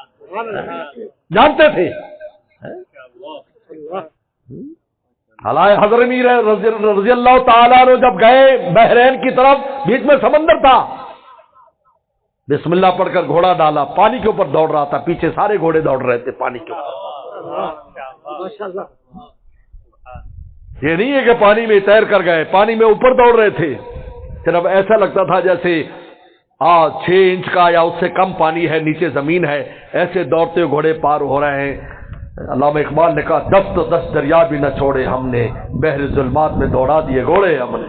Speaker 1: جانتے تھے۔ حالانکہ حضرت امیر رضی اللہ تعالیٰ عنہ جب گئے بحرین کی طرف، بیچ میں سمندر تھا، بسم اللہ پڑھ کر گھوڑا ڈالا، پانی کے اوپر دوڑ رہا تھا، پیچھے سارے گھوڑے دوڑ رہے تھے پانی کے اوپر۔ یہ نہیں ہے کہ پانی میں تیر کر گئے، پانی میں اوپر دوڑ رہے تھے، صرف ایسا لگتا تھا جیسے 6 انچ کا یا اس سے کم پانی ہے، نیچے زمین ہے، ایسے دوڑتے گھوڑے پار ہو رہے ہیں۔ علامہ اقبال نے کہا 10 تو 10 دریا بھی نہ چھوڑے ہم نے، بحر ظلمات میں دوڑا دیے گھوڑے ہم نے۔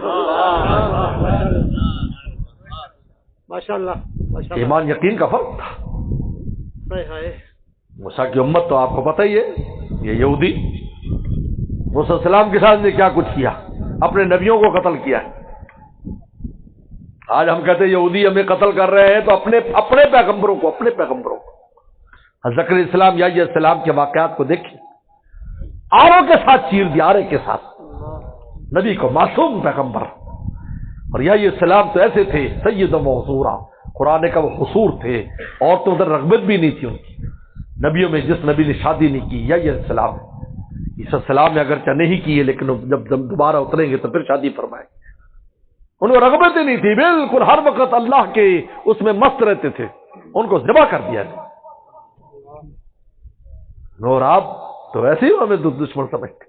Speaker 2: ماشاءاللہ
Speaker 1: ایمان یقین کا فرق تھا۔ موسیٰ کی امت تو آپ کو پتہ ہی ہے، یہ یہودی موسیٰ علیہ السلام کے ساتھ نے کیا کچھ کیا، اپنے نبیوں کو قتل کیا ہے۔ آج ہم کہتے ہیں یہودی ہمیں قتل کر رہے ہیں، تو اپنے پیغمبروں کو حضرت علیہ السلام یا السلام کے واقعات کو دیکھیں، آروں کے ساتھ چیر دیا، آرے کے ساتھ نبی کو، معصوم پیغمبر۔ اور یا السلام تو ایسے تھے سید و محصورہ، قرآن کا وہ قصور تھے، اور تو ادھر رغبت بھی نہیں تھی ان کی۔ نبیوں میں جس نبی نے شادی نہیں کی یا السلام، عیسیٰ السلام نے اگرچہ نہیں کی ہے، لیکن جب دوبارہ اتریں گے تو پھر شادی فرمائیں۔ ان کو رغبت ہی نہیں تھی، بالکل ہر وقت اللہ کے اس میں مست رہتے تھے، ان کو ذبح کر دیا۔ اور آپ تو ویسے ہی ہمیں دشمن سمجھتے،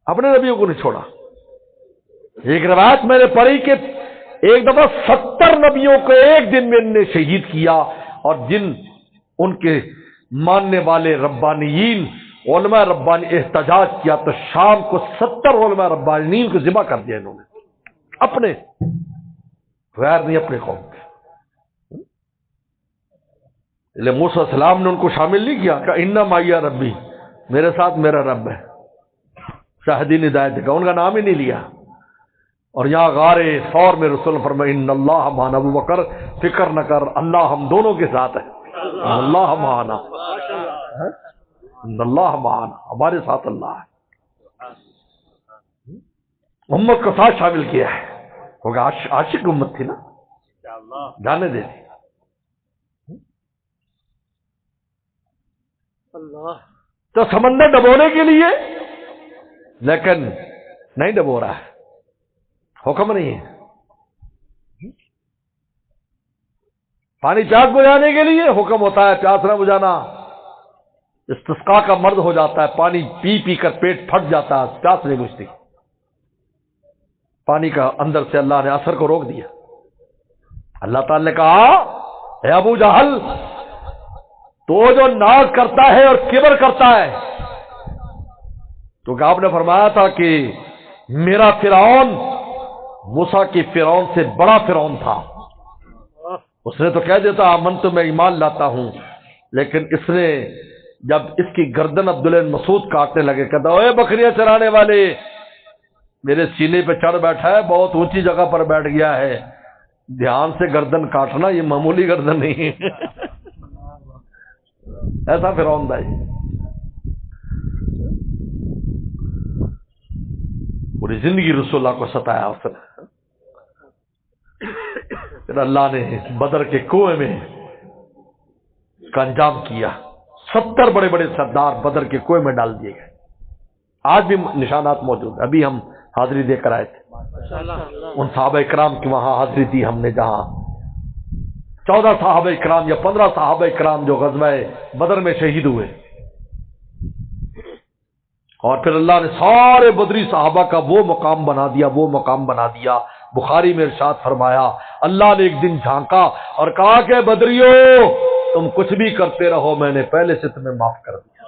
Speaker 1: اپنے نبیوں کو نہیں چھوڑا۔ ایک روایت میں نے پڑھی کہ ایک دفعہ 70 نبیوں کو ایک دن میں ان نے شہید کیا، اور جن ان کے ماننے والے ربانیین علماء ربانی احتجاج کیا تو شام کو 70 علماء ربانیین کو ذبح کر دیا انہوں نے، اپنے غیر نہیں، اپنے قوم کے۔ موسیٰ علیہ السلام نے ان کو شامل نہیں کیا کہ اِنَّ مَعِیَ رَبِّی، میرے ساتھ میرا رب ہے، شاہدین ہدایت کا، ان کا نام ہی نہیں لیا۔ اور یہاں غار ثور میں رسول فرمائے ان اللہ معنا، ابو بکر فکر نہ کر، اللہ ہم دونوں کے ساتھ ہے، اللہ معنا، اللہ معنا، ہمارے ساتھ اللہ ہے۔ امت کو ساتھ شامل کیا ہے، کیونکہ عاشق امت تھی نا، جانے دے دی۔ تو سمندر ڈبونے کے لیے، لیکن نہیں ڈبو رہا ہے، حکم نہیں ہے۔ پانی پیاس بجھانے کے لیے حکم ہوتا ہے، پیاس نہ بجھانا۔ استسقاء کا مرض ہو جاتا ہے، پانی پی پی کر پیٹ پھٹ جاتا ہے، پیاس نہیں بجھتی، پانی کا اندر سے اللہ نے اثر کو روک دیا۔ اللہ تعالی نے کہا اے ابو جہل، تو جو ناز کرتا ہے اور کبر کرتا ہے، تو آپ نے فرمایا تھا کہ میرا فرعون موسیٰ کی فرعون سے بڑا فرعون تھا، اس نے تو کہہ دیتا آمنت میں ایمان لاتا ہوں، لیکن اس نے جب اس کی گردن عبداللہ بن مسعود کاٹنے لگے، کہتا اے بکریاں چرانے والے، میرے سینے پہ چڑھ بیٹھا ہے، بہت اونچی جگہ پر بیٹھ گیا ہے، دھیان سے گردن کاٹنا، یہ معمولی گردن نہیں ہے۔ ایسا فرعون تھا۔ پوری زندگی رسول اللہ کو ستایا اس نے، پھر اللہ نے بدر کے کنویں میں کا انجام کیا، 70 بڑے بڑے سردار بدر کے کنویں میں ڈال دیے گئے۔ آج بھی نشانات موجود ہیں، ابھی ہم حاضری دے کر آئے تھے، ان صحابہ اکرام کی وہاں حاضری دی ہم نے، جہاں 14 صحابہ اکرام یا 15 صحابہ اکرام جو غزوہ بدر میں شہید ہوئے، اور پھر اللہ نے سارے بدری صحابہ کا وہ مقام بنا دیا۔ بخاری میں ارشاد فرمایا اللہ نے ایک دن جھانکا اور کہا کہ بدریو تم کچھ بھی کرتے رہو، میں نے پہلے سے تمہیں معاف کر دیا،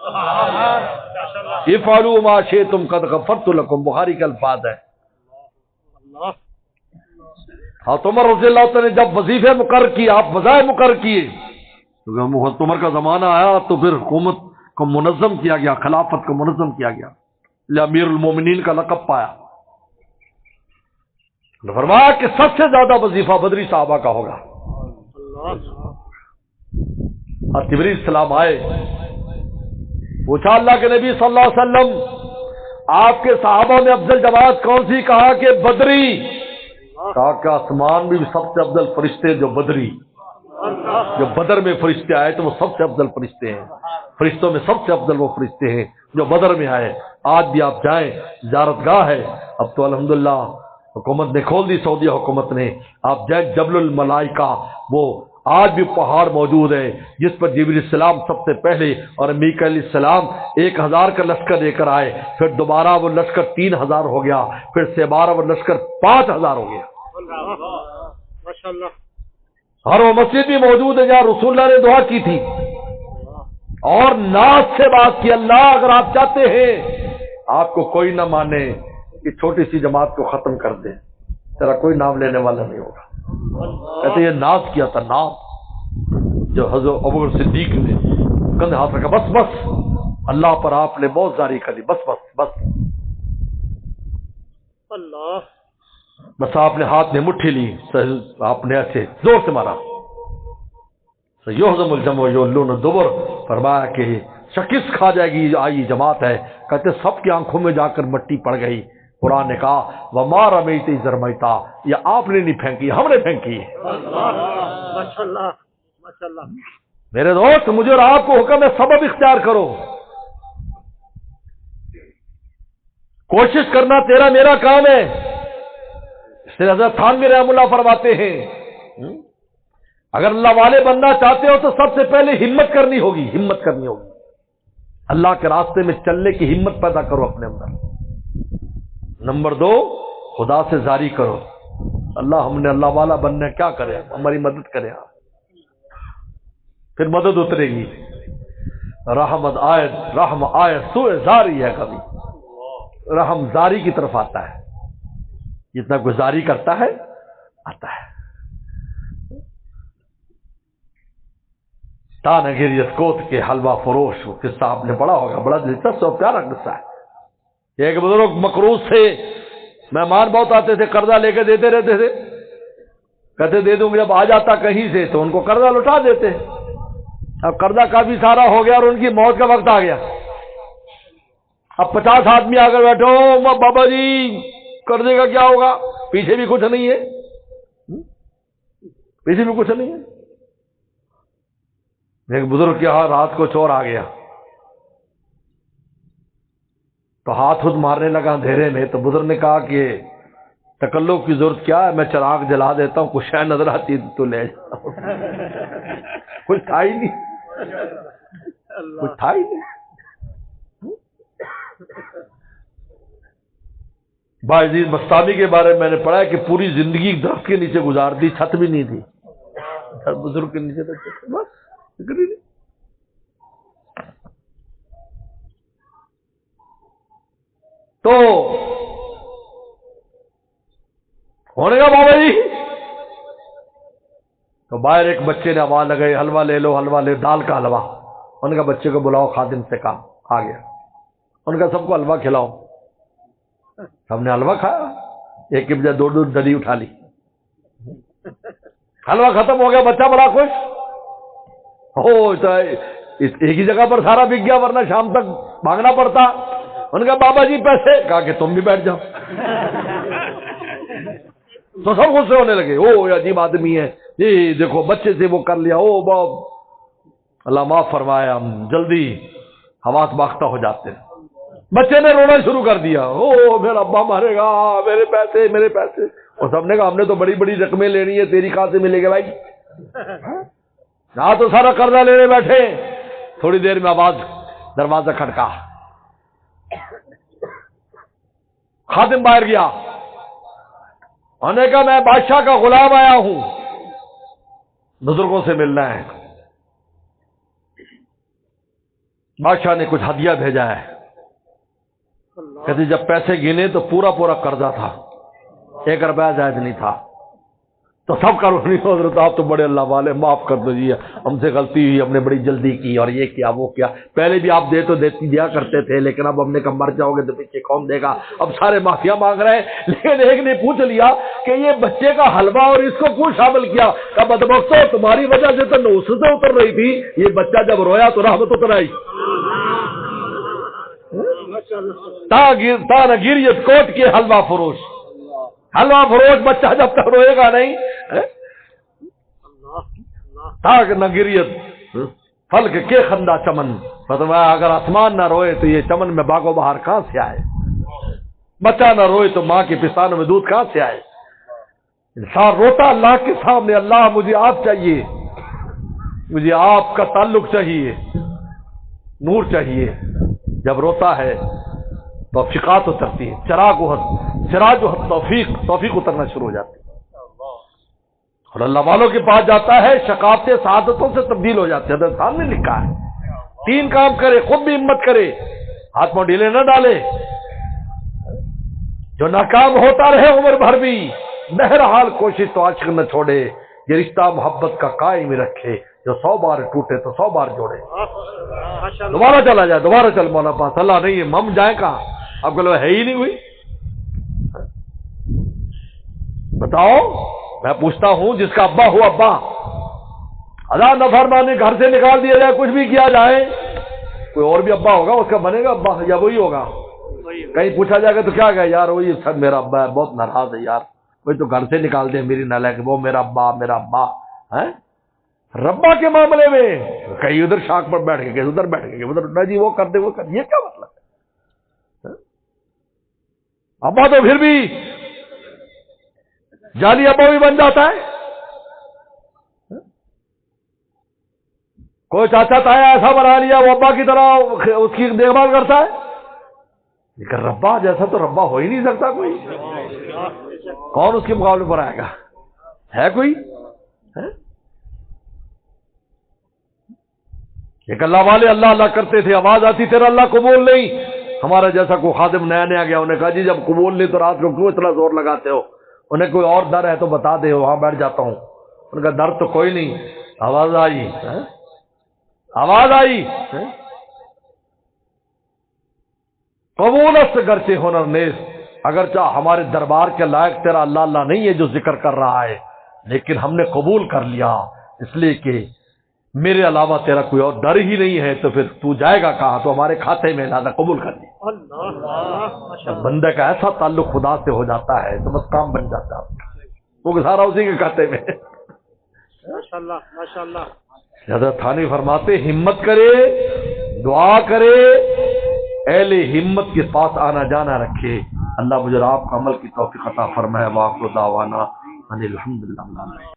Speaker 1: افعلوا ما شئتم قد غفرت لکم، بخاری کا الفاظ ہے۔ حضرت عمر رضی اللہ عنہ نے جب وظیفے مقرر کیے، آپ وظائف مقرر کیے، کیونکہ حضرت عمر کا زمانہ آیا تو پھر حکومت کو منظم کیا گیا، خلافت کو منظم کیا گیا، امیر المومنین کا لقب پایا۔ فرمایا کہ سب سے زیادہ وظیفہ بدری صحابہ کا ہوگا۔ اور جبریل السلام آئے، پوچھا اللہ کے نبی صلی اللہ علیہ وسلم آپ کے صحابہ میں افضل جماعت کون سی؟ کہا کہ بدری۔ کہا کہ آسمان میں بھی سب سے افضل فرشتے جو بدری، جو بدر میں فرشتے آئے تو وہ سب سے افضل فرشتے ہیں، فرشتوں میں سب سے افضل وہ فرشتے ہیں جو بدر میں آئے۔ آج بھی آپ جائیں، زیارت گاہ ہے، اب تو الحمدللہ حکومت نے کھول دی، سعودیہ حکومت نے، آپ جائیں جبل الملائکہ، وہ آج بھی پہاڑ موجود ہے جس پر جبریل السلام سب سے پہلے اور میکائیل السلام 1000 کا لشکر لے کر آئے، پھر دوبارہ وہ لشکر 3000 ہو گیا، پھر سے بارہ وہ لشکر 5000 ہو گیا۔ اور وہ مسجد بھی موجود ہے جہاں رسول اللہ نے دعا کی تھی اور ناز سے بات کی، اللہ اگر آپ چاہتے ہیں آپ کو کوئی نہ مانے کہ چھوٹی سی جماعت کو ختم کر دیں، تیرا کوئی نام لینے والا نہیں ہوگا۔ کہتے یہ ناز کیا تھا، ناز جو حضرت ابوبکر صدیق نے کندھے ہاتھ رکھا، بس بس اللہ پر آپ نے بہت زاری کر لی، بس بس بس
Speaker 2: اللہ،
Speaker 1: بس آپ نے ہاتھ میں مٹھی لی، آپ نے ایسے زور سے مارا، یہزم الجمع ویولون الدبر، فرمایا کہ شکست کھا جائے گی آئی جماعت ہے، کہتے سب کی آنکھوں میں جا کر مٹی پڑ گئی۔ قرآن نے کہا وَمَا رَمَيْتَ إِذْ رَمَيْتَ، یہ آپ نے نہیں پھینکی، ہم نے پھینکی ہے۔
Speaker 2: ماشاء اللہ ماشاء اللہ،
Speaker 1: میرے دوست مجھے اور آپ کو حکم ہے سبب اختیار کرو، کوشش کرنا تیرا میرا کام ہے۔ اس لیے حضرت تھانوی رحمہ اللہ فرماتے ہیں اگر اللہ والے بننا چاہتے ہو تو سب سے پہلے ہمت کرنی ہوگی، ہمت کرنی ہوگی، اللہ کے راستے میں چلنے کی ہمت پیدا کرو اپنے اندر۔ نمبر 2، خدا سے زاری کرو، اللہ ہم نے اللہ والا بننا ہے، کیا کرے، ہماری مدد کرے، پھر مدد اترے گی۔ رحمت آئے سوء زاری ہے، کبھی رحم زاری کی طرف آتا ہے، جتنا گزاری کرتا ہے آتا ہے۔ تانگیر یسکوت کے حلوہ فروش، وہ قصہ آپ نے پڑھا ہوگا، بڑا دلچسپ اور پیارا قصہ ہے۔ ایک بزرگ مقروض سے، مہمان بہت آتے تھے، قرضہ لے کے دیتے رہتے تھے، کہتے دے دوں گے، جب آ جاتا کہیں سے تو ان کو قرضہ لوٹا دیتے۔ اب قرضہ کافی سارا ہو گیا اور ان کی موت کا وقت آ گیا، اب 50 آدمی آ کر بیٹھو، بابا جی قرضے کا کیا ہوگا، پیچھے بھی کچھ نہیں ہے، پیچھے بھی کچھ نہیں ہے۔ ایک بزرگ کے ہاں رات کو چور آ گیا تو ہاتھ خود مارنے لگا اندھیرے میں، تو بزرگ نے کہا کہ تکلف کی ضرورت کیا ہے، میں چراغ جلا دیتا ہوں، کچھ شے نظر آتی تو لے جاؤ۔ کچھ تھا ہی نہیں، کچھ تھا ہی نہیں۔ باعزید بستامی کے بارے میں نے پڑھا ہے کہ پوری زندگی درخت کے نیچے گزار دی، چھت بھی نہیں تھی، بزرگ کے نیچے تک بس فکر ہی نہیں۔ تو ہونے کا بابا جی، تو باہر ایک بچے نے آواز لگائی، حلوہ لے لو، حلوہ لے، دال کا حلوہ۔ ان کا بچے کو بلاؤ، خادم سے کہا، آ گیا، ان کا سب کو حلوہ کھلاؤ۔ سب نے حلوہ کھایا، ایک کی بجائے 2 دلی اٹھا لی، حلوہ ختم ہو گیا، بچہ بڑا خوش ہو، ایک ہی جگہ پر سارا بک گیا، ورنہ شام تک مانگنا پڑتا۔ ان کا بابا جی پیسے، کہا کہ تم بھی بیٹھ جاؤ۔ تو سب غصے ہونے لگے، او یہ عجیب آدمی ہے، جی دیکھو بچے سے وہ کر لیا، او باپ اللہ معاف فرمایا، ہم جلدی حواس باختہ ہو جاتے ہیں۔ بچے نے رونا شروع کر دیا، او میرا ابا مارے گا، میرے پیسے میرے پیسے۔ اور سب نے کہا ہم نے تو بڑی بڑی رقمیں لینی ہے، تیری کہاں سے ملے گا بھائی، یہاں تو سارا قرضہ لینے بیٹھے۔ تھوڑی دیر میں آواز، دروازہ کھٹکا، خادم باہر گیا، انہوں نے کہا میں بادشاہ کا غلام آیا ہوں، بزرگوں سے ملنا ہے۔ بادشاہ نے کچھ ہدیہ بھیجا ہے، کہتے جب پیسے گنے تو پورا قرضہ تھا، 1 روپیہ زائد نہیں تھا۔ تو سب کا روح نہیں، حضرت آپ تو بڑے اللہ والے، معاف کر دیجیے، ہم سے غلطی ہوئی، ہم نے بڑی جلدی کی اور یہ کیا وہ کیا، پہلے بھی آپ دیا کرتے تھے، لیکن اب ہم نے کہا مر جاؤ گے تو پیچھے کون دے گا، اب سارے معافیا مانگ رہے ہیں۔ لیکن ایک نے پوچھ لیا کہ یہ بچے کا حلوہ اور اس کو کیوں شامل کیا؟ کہا بدبختو تمہاری وجہ سے تو نحوستیں اتر رہی تھی، یہ بچہ جب رویا تو رحمت اتر آئی۔ تانگیریت کوٹ کے حلوہ فروش، حلوہ فروش بچہ جب تک روئے گا نہیں، تاگ نگریت فلک کے خندہ چمن، فرمایا اگر آسمان نہ روئے تو یہ چمن میں باغ و بہار کہاں سے آئے، بچہ نہ روئے تو ماں کے پستانوں میں دودھ کہاں سے آئے۔ انسان روتا اللہ کے سامنے، اللہ مجھے آپ چاہیے، مجھے آپ کا تعلق چاہیے، نور چاہیے۔ جب روتا ہے توفیقات اترتی ہے، چراغ و توفیق اترنا شروع ہو جاتی ہے، اور اللہ والوں کے پاس جاتا ہے، شقاوتیں سعادتوں سے تبدیل ہو جاتی ہے۔ حضرت صاحب نے لکھا ہے 3 کام کرے، خود بھی ہمت کرے، ہاتھ پاؤں ڈھیلے نہ ڈالے، جو ناکام ہوتا رہے عمر بھر بھی، بہرحال کوشش تو عاشق نہ چھوڑے، یہ رشتہ محبت کا قائم رکھے، جو 100 بار ٹوٹے تو 100 بار جوڑے.
Speaker 2: ماشاء اللہ.
Speaker 1: دوبارہ چلا جائے, دوبارہ چل مولا پاس, اللہ نہیں ہے, ہم جائیں کہاں؟ اب گلو ہے ہی نہیں ہوئی. بتاؤ, میں پوچھتا ہوں جس کا ابا ہو ابا, اللہ نافرمانی گھر سے نکال دیا جائے, کچھ بھی کیا جائے, کوئی اور بھی ابا ہوگا اس کا بنے گا ابا یا وہی ہوگا؟ کہیں پوچھا جائے گا تو کیا گیا یار وہی سر میرا ابا ہے, بہت ناراض ہے یار, وہی تو گھر سے نکال دے میری نالائق, وہ میرا ابا ہے. ربا کے معاملے میں کہیں ادھر شاخ پر بیٹھ کے ادھر بیٹھ کے ادھر نہ جی وہ کر دے وہ کر, یہ کیا مطلب ہے؟ ابا تو پھر بھی جعلی ابا بھی بن جاتا ہے. کوئی چاچا تایا ایسا بنا لیا وہ ابا کی طرح اس کی دیکھ بھال کرتا ہے, لیکن ربا جیسا تو ربا ہو ہی نہیں سکتا کوئی. کون اس کے مقابلے پر آئے گا؟ ہے کوئی؟ ایک اللہ والے اللہ اللہ کرتے تھے, آواز آتی تیرا اللہ قبول نہیں. ہمارا جیسا کوئی خادم نیا نیا گیا, انہیں کہا جی جب قبول نہیں تو رات کو کیوں اتنا زور لگاتے ہو؟ انہیں کوئی اور در ہے تو بتا دے, وہاں بیٹھ جاتا ہوں. ان کا در تو کوئی نہیں, آواز آئی, آواز آئی. قبول است گرچہ ہنر نیز, اگرچہ ہمارے دربار کے لائق تیرا اللہ اللہ نہیں ہے جو ذکر کر رہا ہے, لیکن ہم نے قبول کر لیا اس لیے کہ میرے علاوہ تیرا کوئی اور در ہی نہیں ہے. تو پھر تو جائے گا کہاں؟ تو ہمارے کھاتے میں لہذا قبول کر لیا. جب بندے کا ایسا تعلق خدا سے ہو جاتا ہے تو بس کام بن جاتا ہے, وہ سارا اسی کے کھاتے میں.
Speaker 2: ماشاءاللہ ماشاءاللہ.
Speaker 1: حضرت تھانی فرماتے ہمت کرے, دعا کرے, اہل ہمت کے پاس آنا جانا رکھے. اللہ مجھے آپ کا عمل کی توفیق عطا فرمائے. واقع دعوانا ان الحمدللہ.